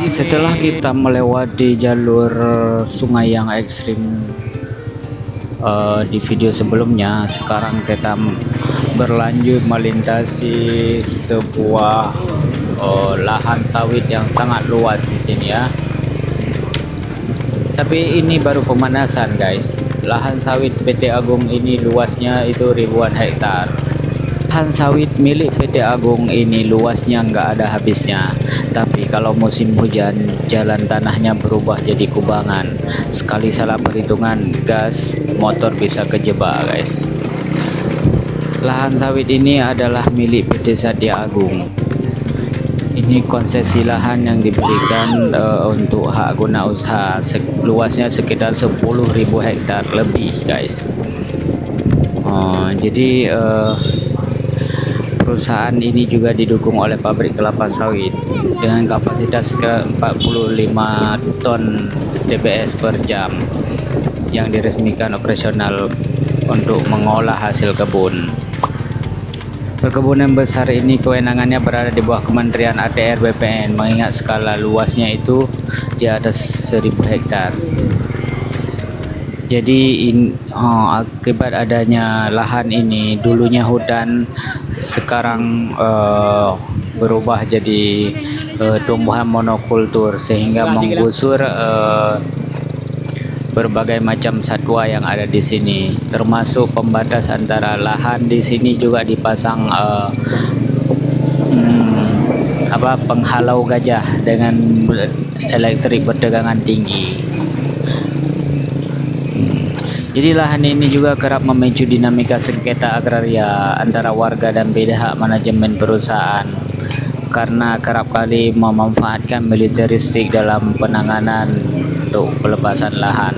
Setelah kita melewati jalur sungai yang ekstrim di video sebelumnya, sekarang kita berlanjut melintasi sebuah lahan sawit yang sangat luas di sini ya. Tapi ini baru pemanasan guys. Lahan sawit PT Agung ini luasnya itu ribuan hektar. Lahan sawit milik PT Agung ini luasnya nggak ada habisnya. Tapi kalau musim hujan, jalan tanahnya berubah jadi kubangan. Sekali salah perhitungan gas, motor bisa kejebak guys. Lahan sawit ini adalah milik PT Satya Agung. Ini konsesi lahan yang diberikan untuk hak guna usaha, luasnya sekitar 10.000 hektar lebih guys. Jadi perusahaan ini juga didukung oleh pabrik kelapa sawit dengan kapasitas sekitar 45 ton TBS per jam yang diresmikan operasional untuk mengolah hasil kebun. Perkebunan besar ini kewenangannya berada di bawah Kementerian ATR BPN, mengingat skala luasnya itu di atas 1.000 hektar. Jadi akibat adanya lahan ini, dulunya hutan, sekarang berubah jadi tumbuhan monokultur sehingga menggusur berbagai macam satwa yang ada di sini, termasuk pembatas antara lahan. Di sini juga dipasang penghalau gajah dengan elektrik bertegangan tinggi. Jadi lahan ini juga kerap memicu dinamika sengketa agraria antara warga dan pihak manajemen perusahaan karena kerap kali memanfaatkan militeristik dalam penanganan untuk pelepasan lahan.